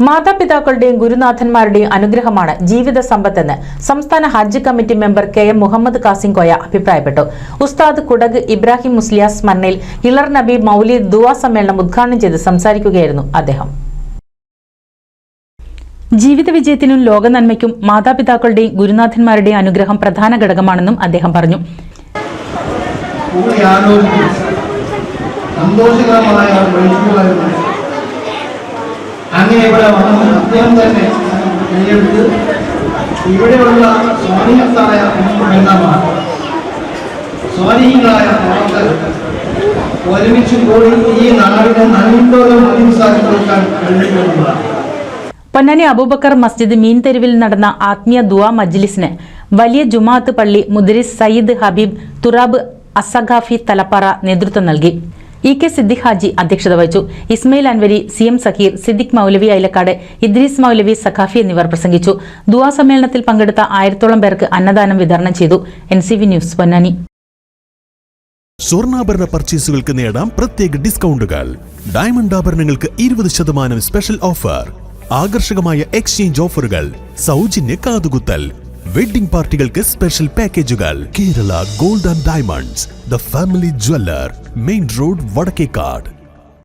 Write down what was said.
മാതാപിതാക്കളുടെയും ഗുരുനാഥന്മാരുടെയും അനുഗ്രഹമാണ് ജീവിത സമ്പത്തെന്ന് സംസ്ഥാന ഹജ്ജ് committee member KM Muhammad Kasim Koya അഭിപ്രായപ്പെട്ടു. ഉസ്താദ് കുടക് ഇബ്രാഹിം മുസ്ലിയാർ സ്മരണയിൽ ഇളർ നബി മൗലിദ് ദുആ സമ്മേളനം ഉദ്ഘാടനം ചെയ്ത് സംസാരിക്കുകയായിരുന്നു അദ്ദേഹം. ജീവിത വിജയത്തിനും ലോക നന്മയ്ക്കും മാതാപിതാക്കളുടെയും ഗുരുനാഥന്മാരുടെയും അനുഗ്രഹം പ്രധാന ഘടകമാണെന്നും അദ്ദേഹം പറഞ്ഞു. അങ്ങനെ ഇവിടെ വന്ന് അദ്ദേഹം തന്നെ കൈയെടുത്ത് ഇവിടെയുള്ള സ്വാധീനത്തായ ബന്ധമാണ് സ്വാധീനങ്ങളായ പ്രവർത്തകർ ഒരുമിച്ച് കൂടി ഈ നാടിനെ നന്മയോടെ മനസ്സിലാക്കി കൊടുക്കാൻ കഴിയുന്നതാണ്. പൊന്നാനി അബൂബക്കർ മസ്ജിദ് മീൻ തെരുവിൽ നടന്ന ആത്മീയ ദുആ മജ്ലിസിന് വലിയ ജുമാഅത്ത് പള്ളി മുദരിസ് സയ്യിദ് ഹബീബ് തുറാബ് അസഖാഫി തലപ്പാറ നേതൃത്വം നൽകി. EK സിദ്ദിഖ് ഹാജി അധ്യക്ഷത വഹിച്ചു. ഇസ്മയിൽ അൻവരി, CM സക്കീർ, സിദ്ദിഖ് മൗലവി ഐലക്കാട്, ഇദ്രീസ് മൗലവി സഖാഫി എന്നിവർ പ്രസംഗിച്ചു. ദുആ സമ്മേളനത്തിൽ പങ്കെടുത്ത 1000-ഓളം പേർക്ക് അന്നദാനം വിതരണം ചെയ്തു. NCV news Ponnani. സ്വർണ്ണാഭരണ പർച്ചേസുകൾക്ക് നേടാം പ്രത്യേക ഡിസ്കൗണ്ടുകൾ. ഡയമണ്ട് ആഭരണങ്ങൾക്ക് 20% സ്പെഷ്യൽ ഓഫർ, ആകർഷകമായ എക്സ്ചേഞ്ച് ഓഫറുകൾ, സൗജന്യ കാതുകുത്തൽ, വെഡ്ഡിംഗ് പാർട്ടികൾക്ക് സ്പെഷ്യൽ പാക്കേജുകൾ. Kerala gold and diamonds, the family jeweller, main road, Vadakkekad.